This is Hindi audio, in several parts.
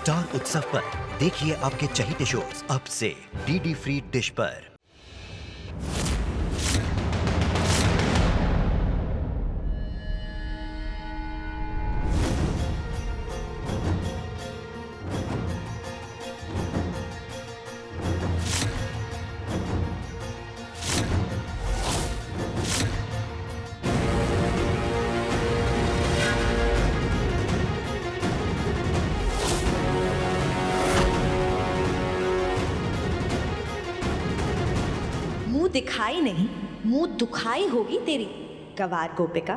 स्टार उत्सव पर देखिए आपके चहीते शोज अब से डीडी फ्री डिश पर। मुंह दिखाई नहीं, मुंह दुखाई होगी तेरी गवार गोपिका।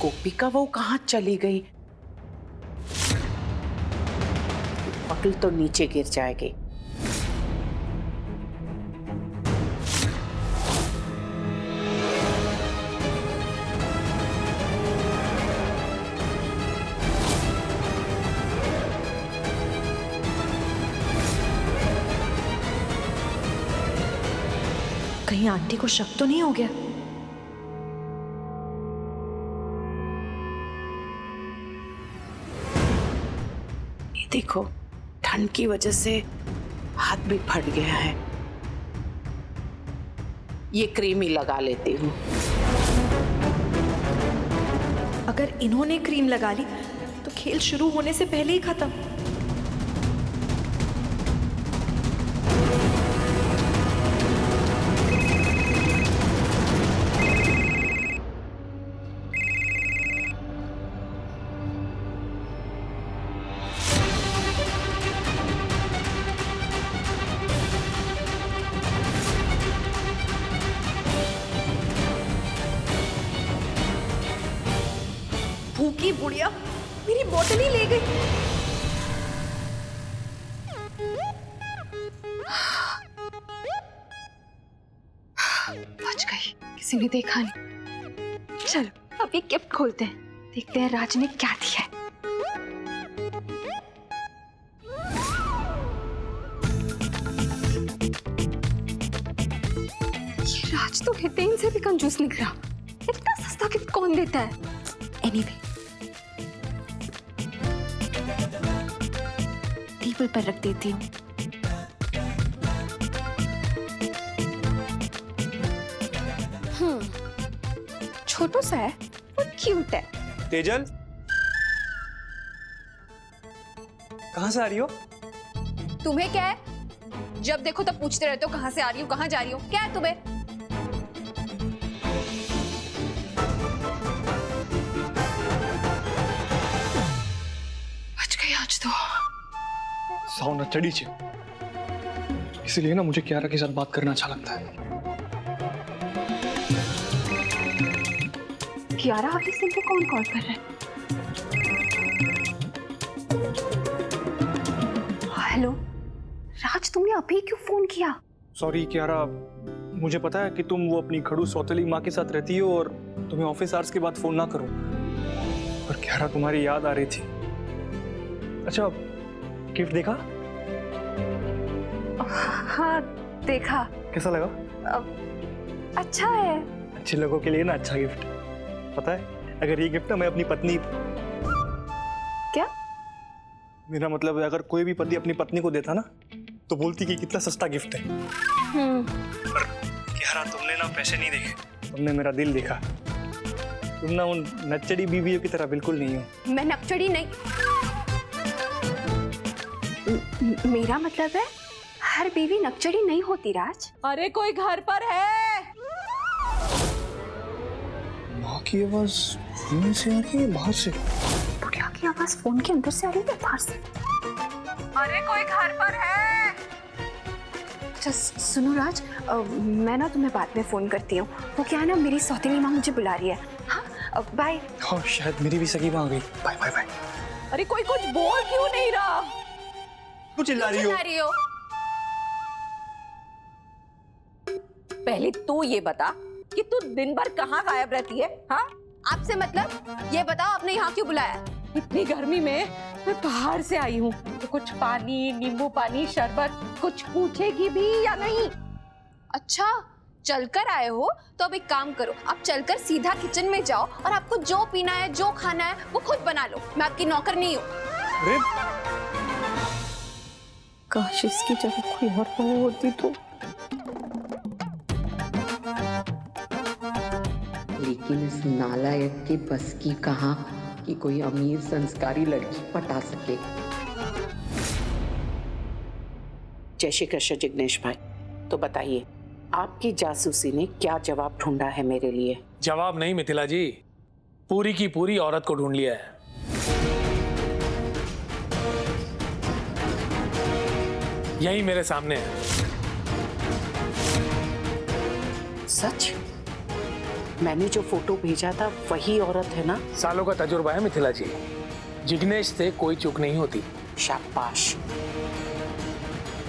गोपिका वो कहाँ चली गई? पकड़ तो नीचे गिर जाएगी। कहीं आंटी को शक तो नहीं हो गया? ये देखो, ठंड की वजह से हाथ भी फट गया है। ये क्रीम ही लगा लेती हूँ। अगर इन्होंने क्रीम लगा ली तो खेल शुरू होने से पहले ही खत्म। भूखी बुढ़िया मेरी बोतल ही ले गई। बच गई, किसी ने देखा नहीं। चलो अब ये गिफ्ट खोलते हैं, देखते हैं राज ने क्या दिया है। ये राज तो हितेन से भी कंजूस निकला। इतना सस्ता गिफ्ट कौन देता है? एनीवे, टेबल पर रख देती हूँ। छोटू सा है और क्यूट है। तेजल, कहाँ से आ रही हो? तुम्हें क्या है? जब देखो तब पूछते रहते हो कहाँ से आ रही हो, कहाँ जा रही हो, क्या है तुम्हें? बच गई आज तो। साउंड चढ़ी छे, इसीलिए ना मुझे कियारा के साथ बात करना अच्छा लगता है। कियारा आगे सिम पे कौन कॉल कर रहा है? हेलो राज, तुमने अभी क्यों फोन किया? सॉरी कियारा, मुझे पता है कि तुम वो अपनी खड़ूस सौतेली माँ के साथ रहती हो और तुम्हें ऑफिस आवर्स के बाद फोन ना करो, पर कियारा तुम्हारी याद आ रही थी। अच्छा, गिफ्ट देखा? हाँ देखा। कैसा लगा? अच्छा है। अच्छे लोगों के लिए ना अच्छा गिफ्ट। पता है, अगर ये गिफ्ट ना मैं अपनी पत्नी... क्या? मेरा मतलब है, अगर कोई भी पति अपनी पत्नी को देता ना तो बोलती कि कितना सस्ता गिफ्ट है। पर कियारा, तुमने ना पैसे नहीं देखे, तुमने मेरा दिल देखा। तुम ना उन नच्चड़ी बीवियों की तरह बिल्कुल नहीं हो। मैं नकचड़ी नहीं। मेरा मतलब है हर बीवी नकचड़ी नहीं होती राज। अरे कोई घर पर है? माँ की आवाज अंदर से आ रही है बाहर से? बुढ़िया की आवाज फोन के अंदर से आ रही है बाहर से? अरे कोई घर पर है? अच्छा सुनो राज, मैं ना तुम्हें बाद में फोन करती हूँ। वो क्या है ना, मेरी सौतेली माँ मुझे बुला रही है। हाँ बाय। हाँ, शायद मेरी भी सगी माँ आ गई। Bye bye bye. अरे कोई कुछ बोल क्यों नहीं रहा? क्यों चिल्ला रही हो? पहले तू ये बता कि तू दिन भर कहाँ गायब रहती है? हाँ, आपसे मतलब ये बताओ आपने यहाँ क्यों बुलाया? इतनी गर्मी में मैं बाहर से आई हूँ तो कुछ पानी, नींबू पानी, शरबत कुछ पूछेगी भी या नहीं? अच्छा, चलकर आए हो तो अब एक काम करो, आप चलकर सीधा किचन में जाओ और आपको जो पीना है, जो खाना है वो खुद बना लो। मैं आपकी नौकर नहीं हूँ। अरे काश इसकी जगह कोई और बहू होती तो। लेकिन इस नालायक के बस की कहाँ कि कोई अमीर संस्कारी लड़की पटा सके। जय श्री कृष्ण जिग्नेश भाई, तो बताइए आपकी जासूसी ने क्या जवाब ढूंढा है मेरे लिए? जवाब नहीं मिथिला जी, पूरी की पूरी औरत को ढूंढ लिया है। यही मेरे सामने है। सच? मैंने जो फोटो भेजा था वही औरत है ना? सालों का तजुर्बा है मिथिला जी, जिग्नेश से कोई चूक नहीं होती। शाबाश।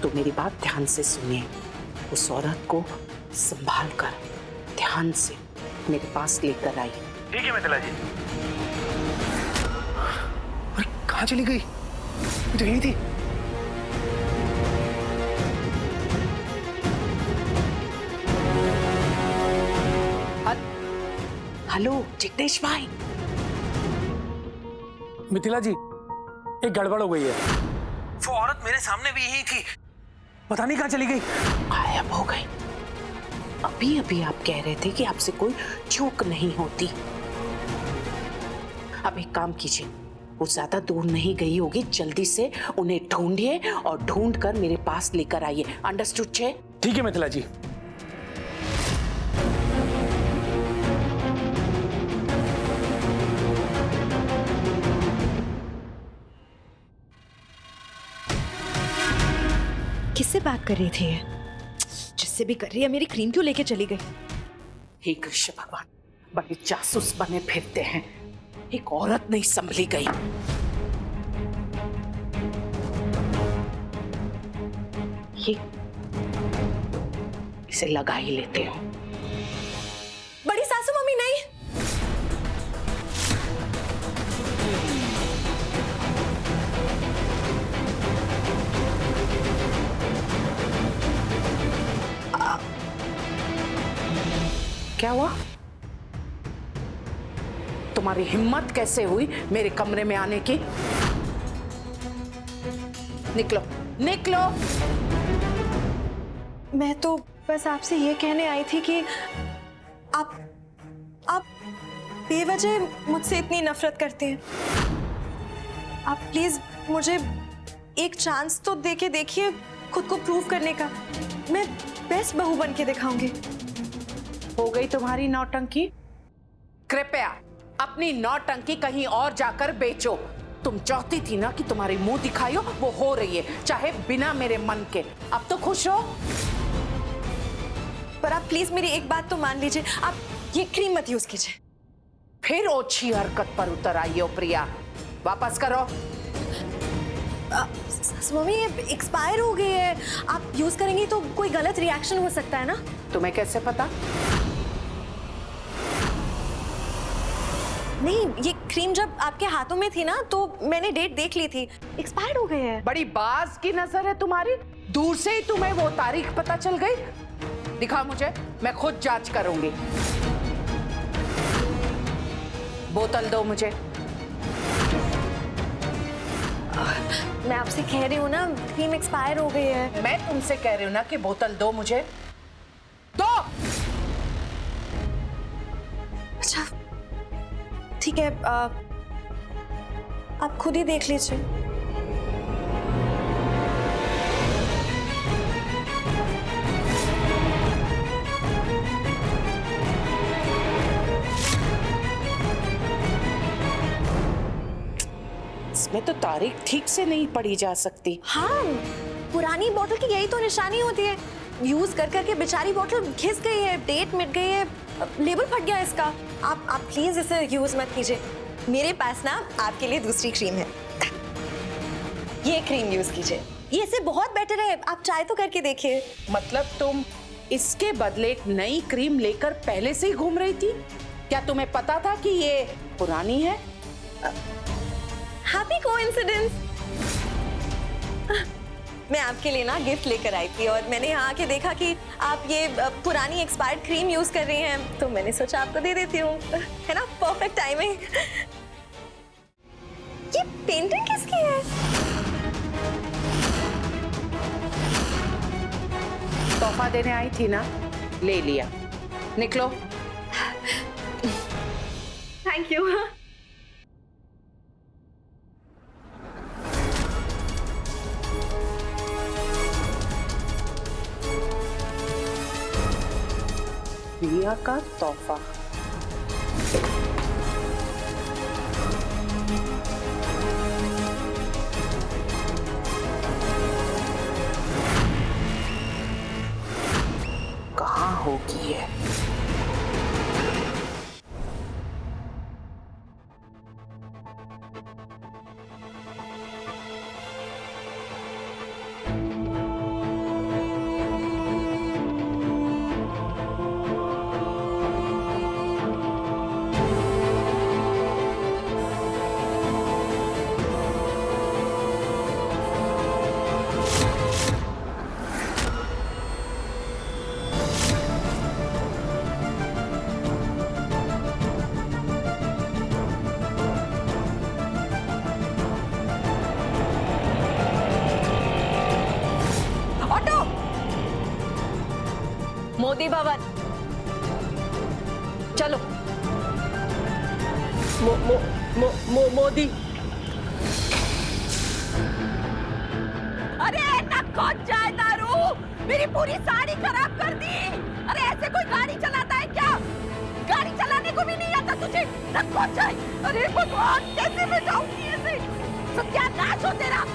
तो मेरी बात ध्यान से सुनिए, उस औरत को संभाल कर ध्यान से मेरे पास लेकर आइए। ठीक है मिथिला जी। अरे कहाँ चली गई? ये तो यही थी। हेलो जिग्नेश भाई। मिथिला जी, एक गड़बड़ हो गई है। वो औरत मेरे सामने भी यही थी, पता नहीं कहाँ चली गई। गायब हो गई। अभी अभी आप कह रहे थे कि आपसे कोई चूक नहीं होती। अब एक काम कीजिए, वो ज्यादा दूर नहीं गई होगी, जल्दी से उन्हें ढूंढिए और ढूंढ कर मेरे पास लेकर आइए। अंडरस्टूड छे? ठीक है मिथिला जी। किससे बात कर रही थी ये? जिससे भी कर रही है, मेरी क्रीम क्यों लेके चली गई? हे कृष्ण भगवान, बड़े जासूस बने फिरते हैं। एक औरत नहीं संभली गई। ये इसे लगा ही लेते हो। बड़ी सासू मम्मी नहीं। क्या हुआ? तुम्हारी हिम्मत कैसे हुई मेरे कमरे में आने की? निकलो, निकलो। मैं तो बस आपसे ये कहने आई थी कि आप बेवजह मुझसे इतनी नफरत करते हैं। आप प्लीज मुझे एक चांस तो देके देखिए खुद को प्रूव करने का। मैं बेस्ट बहू बन के दिखाऊंगी। हो गई तुम्हारी नौटंकी? कृपया अपनी नौटंकी कहीं और जाकर बेचो। तुम चाहती थी ना कि तुम्हारी मुंह दिखाई हो, वो हो रही है, चाहे बिना मेरे मन के। अब तो खुश हो? पर आप प्लीज मेरी एक बात तो मान लीजिए, आप ये क्रीम मत यूज कीजिए। फिर ओछी हरकत पर उतर आई हो प्रिया, वापस करो। मम्मी ये एक्सपायर हो गई है, आप यूज करेंगी तो कोई गलत रिएक्शन हो सकता है ना। तुम्हें कैसे पता? नहीं, ये क्रीम जब आपके हाथों में थी ना तो मैंने डेट देख ली थी, एक्सपायर हो गई है। बड़ी बाज की नजर है तुम्हारी, दूर से ही तुम्हें वो तारीख पता चल गई। दिखा मुझे, मैं खुद जांच करूंगी। बोतल दो मुझे। मैं आपसे कह रही हूँ ना, क्रीम एक्सपायर हो गई है। मैं तुमसे कह रही हूँ ना कि बोतल दो मुझे, दो। अच्छा ठीक है, आप खुद ही देख लीजिए। इसमें तो तारीख ठीक से नहीं पढ़ी जा सकती। हाँ, पुरानी बोतल की यही तो निशानी होती है। यूज कर करके बेचारी बोतल घिस गई है, डेट मिट गई है, लेबल फट गया इसका। आप प्लीज इसे यूज मत कीजिए। मेरे पास ना आपके लिए दूसरी क्रीम है, ये क्रीम यूज कीजिए, ये इससे बहुत बेटर है। आप ट्राई तो करके देखिए। मतलब तुम इसके बदले एक नई क्रीम लेकर पहले से ही घूम रही थी? क्या तुम्हें पता था कि ये पुरानी है? Happy coincidence. मैं आपके लिए ना गिफ्ट लेकर आई थी और मैंने यहाँ आके देखा कि आप ये पुरानी एक्सपायर्ड क्रीम यूज कर रही हैं, तो मैंने सोचा आपको दे देती हूँ, है ना? Perfect timing. ये पेंटिंग किसकी है? तोहफा देने आई थी ना, ले लिया। निकलो। Thank you. प्रिया का तोहफा। कहाँ होगी ये? मोदी भवन चलो। मोदी। अरे ना कौन जाए दारू, मेरी पूरी साड़ी खराब कर दी। अरे ऐसे कोई गाड़ी चलाता है क्या? गाड़ी चलाने को भी नहीं आता तुझे, ना कौन जाए। अरे भगवान, कैसे बचाऊंगी ऐसे? सत्यानाश हो तेरा।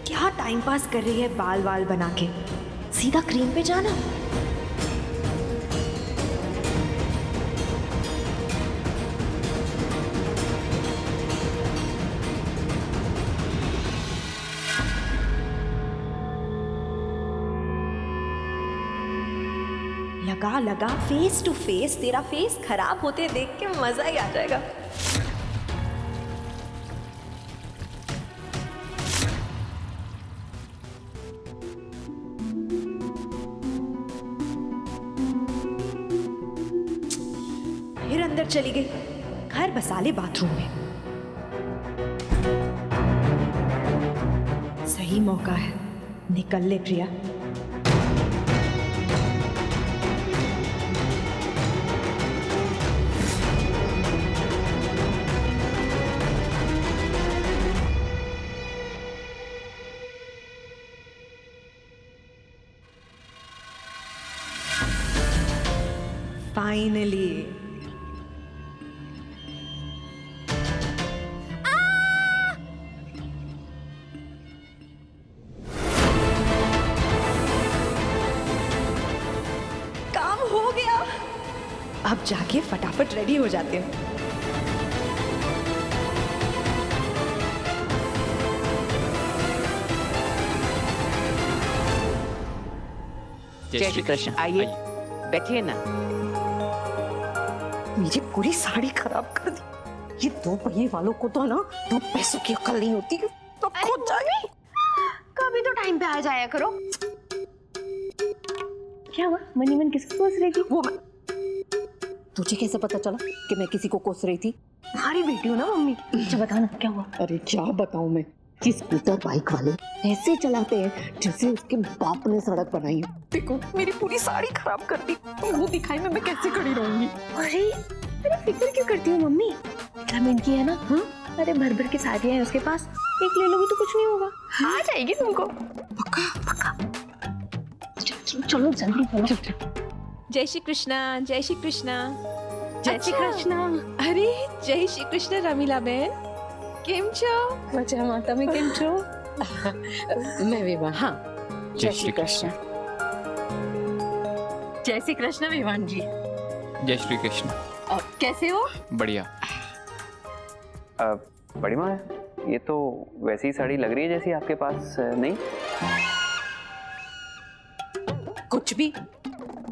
क्या टाइम पास कर रही है बाल वाल बना के? सीधा क्रीम पे जाना। लगा लगा फेस टू फेस, तेरा फेस खराब होते देख के मजा ही आ जाएगा। फिर अंदर चली गई, घर बसा ले बाथरूम में। सही मौका है, निकल ले प्रिया। फाइनली काम हो गया। अब जाके फटाफट रेडी हो जाते हैं। जय श्री कृष्ण। आइए बैठिए ना। मेरी पूरी साड़ी खराब कर दी। ये दो पहिए वालों को तो ना दो पैसों की अकल नहीं होती, तो खुद जाए। कभी तो टाइम पे आ जाया करो। क्या हुआ? मनी मन किसको कोस रही थी? वो तुझे कैसे पता चला कि मैं किसी को कोस रही थी? तुम्हारी बेटी हो ना मम्मी। अच्छा बताना क्या हुआ? अरे क्या बताऊं मैं, कि स्कूटर बाइक वाले ऐसे चलाते हैं जैसे उसके बाप ने सड़क बनाई हो। देखो मेरी पूरी साड़ी खराब कर दी, तो मुंह दिखाई में मैं कैसे खड़ी रहूंगी? अरे अरे फिक्र क्यों करती हो मम्मी? इतना मिनट की है ना। हाँ अरे भर भर के साड़ियाँ हैं उसके पास, एक ले लोगी तो कुछ नहीं होगा। आ जाएगी तुमको पक्का पक्का। चलो जल्दी चलो। जय श्री कृष्णा, जय श्री कृष्णा। जय श्री कृष्णा। अरे जय श्री कृष्ण रमीला बेन, केम छो? मजा माता में केम छो? मैं विवान। हाँ जय श्री कृष्ण। जय श्री कृष्ण विवान जी। जय श्री कृष्ण। कैसे हो? बढ़िया। बड़ी माँ, ये तो वैसी साड़ी लग रही है जैसी आपके पास नहीं। कुछ भी,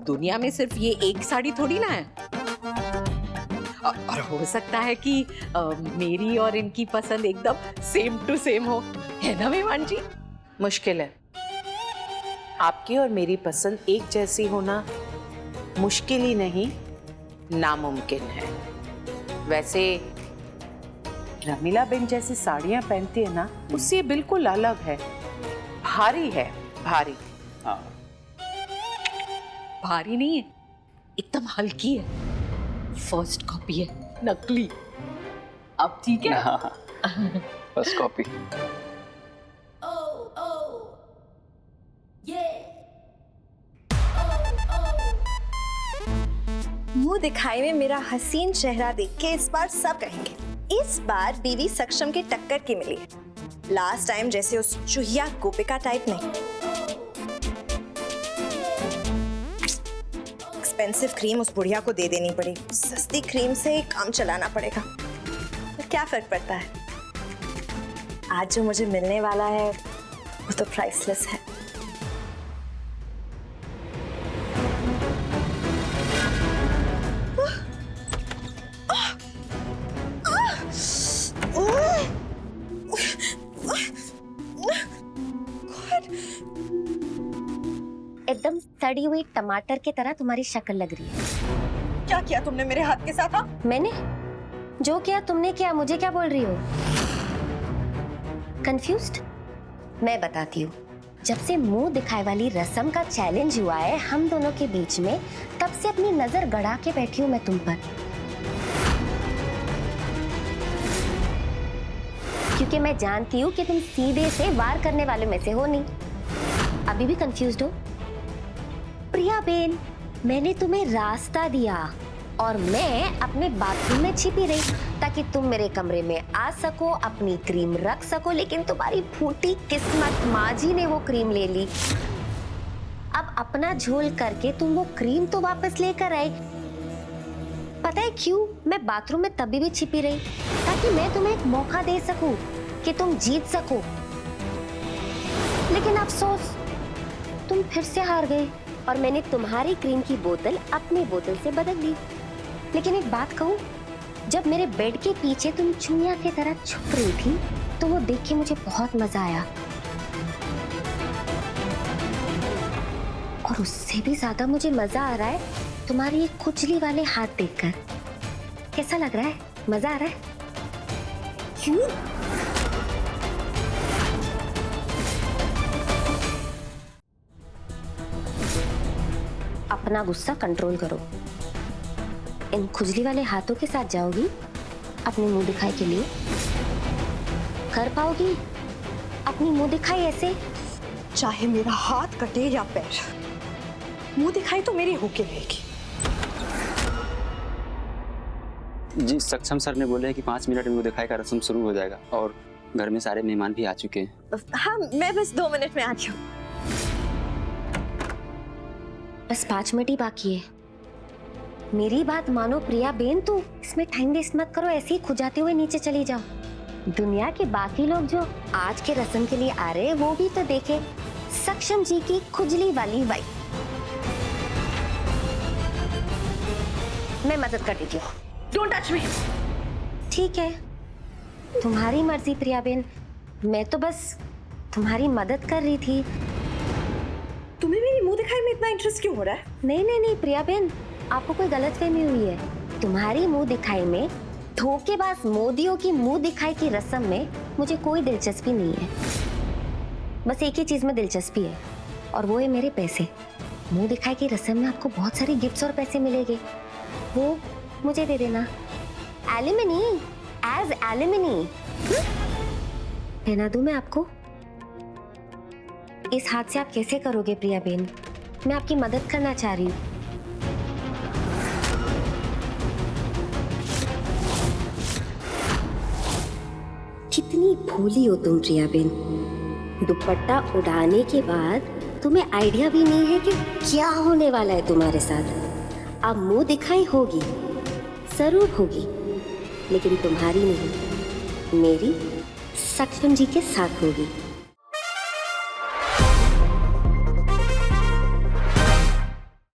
दुनिया में सिर्फ ये एक साड़ी थोड़ी ना है। और हो सकता है कि मेरी और इनकी पसंद एकदम सेम टू सेम हो, है ना विवान जी? मुश्किल है। आपकी और मेरी पसंद एक जैसी होना मुश्किल ही नहीं, नामुमकिन है। वैसे रमीला बेन जैसी साड़ियां पहनती है ना, उससे ये बिल्कुल अलग है, भारी है, भारी। हाँ, भारी नहीं है, एकदम हल्की है। फर्स्ट कॉपी है, नकली। अब ठीक है। हाँ, फर्स्ट कॉपी। मुंह दिखाई में मेरा हसीन चेहरा देख के इस बार सब कहेंगे इस बार बीवी सक्षम की टक्कर की मिली है। लास्ट टाइम जैसे उस चुहिया गोपिका टाइप नहीं। एक्सपेंसिव क्रीम उस बुढ़िया को दे देनी पड़ी, सस्ती क्रीम से काम चलाना पड़ेगा। पर क्या फर्क पड़ता है, आज जो मुझे मिलने वाला है वो तो प्राइसलेस है। एकदम सड़ी हुई टमाटर की तरह तुम्हारी शक्ल लग रही है। क्या किया तुमने मेरे हाथ के साथ? हाँ? मैंने जो किया तुमने किया, मुझे क्या बोल रही हो? कंफ्यूज्ड? मैं बताती हूँ। जब से मुंह दिखाई वाली रस्म का चैलेंज हुआ है हम दोनों के बीच में, तब से अपनी नजर गड़ा के बैठी हूँ मैं तुम पर, क्योंकि मैं जानती हूँ कि तुम सीधे से वार करने वाले में से हो नहीं। अभी भी कंफ्यूज्ड हो? प्रिया बेन, मैंने तुम्हें रास्ता दिया और मैं अपने बाथरूम में छिपी रही ताकि तुम मेरे कमरे में आ सको, अपनी क्रीम रख सको, लेकिन तुम्हारी फूटी किस्मत, माँ जी ने वो क्रीम ले ली। अब अपना झोल करके तुम वो क्रीम तो वापस लेकर आए। पता है क्यों मैं बाथरूम में तभी भी छिपी रही? ताकि मैं तुम्हें एक मौका दे सकूं कि तुम जीत सको। लेकिन अफसोस, तुम फिर से हार गए और मैंने तुम्हारी क्रीम की बोतल अपनी बोतल से बदल दी। लेकिन एक बात कहूं, जब मेरे बेड के पीछे तुम चुनिया की तरह छुप रही थी तो वो देख के मुझे बहुत मजा आया, और उससे भी ज्यादा मुझे मजा आ रहा है तुम्हारी ये खुजली वाले हाथ देखकर। कैसा लग रहा है? मजा आ रहा है? क्यों? अपना गुस्सा कंट्रोल करो। इन खुजली वाले हाथों के साथ जाओगी अपनी मुंह दिखाई के लिए? कर पाओगी अपनी मुंह दिखाई ऐसे? चाहे मेरा हाथ कटे या पैर, मुंह दिखाई तो मेरी होके रहेगी। जी, सक्षम सर ने बोले कि 5 मिनट में वो दिखाई का रस्म शुरू हो जाएगा और घर में सारे मेहमान भी आ चुके हैं। हाँ, मैं बस 2 मिनट में आती हूँ। बस 5 मिनट ही बाकी है। मेरी बात मानो प्रिया बेन, तू इसमें टाइम वेस्ट मत करो, ऐसे ही खुजाते हुए नीचे चली जाओ। दुनिया के बाकी लोग जो आज के रस्म के लिए आ रहे हैं वो भी तो देखे सक्षम जी की खुजली वाली वाइफ। मैं मदद कर देती हूँ। Don't touch me. ठीक है, तुम्हारी मर्जी प्रिया बेन, मैं तो बस तुम्हारी मदद कर रही थी। तुम्हें मेरी मुंह दिखाई में इतना इंटरेस्ट क्यों हो रहा है? नहीं नहीं नहीं प्रिया बेन, आपको कोई गलतफहमी हुई है। तुम्हारी मुंह दिखाई में धोखेबाज मोदियों की मुंह दिखाई की रस्म में मुझे कोई दिलचस्पी नहीं है। बस एक ही चीज में दिलचस्पी है और वो है मेरे पैसे। मुंह दिखाई की रस्म में आपको बहुत सारे गिफ्ट्स और पैसे मिलेंगे, वो मुझे दे देना। एलिमनी, एज एलिमनी देना दूं मैं आपको? इस हाथ से आप कैसे करोगे प्रिया बेन? मैं आपकी मदद करना चाह रही हूँ। कितनी भोली हो तुम प्रिया बेन। दुपट्टा उड़ाने के बाद तुम्हें आइडिया भी नहीं है कि क्या होने वाला है तुम्हारे साथ। अब मुंह दिखाई होगी, जरूर होगी, लेकिन तुम्हारी नहीं, मेरी सक्षम जी के साथ होगी।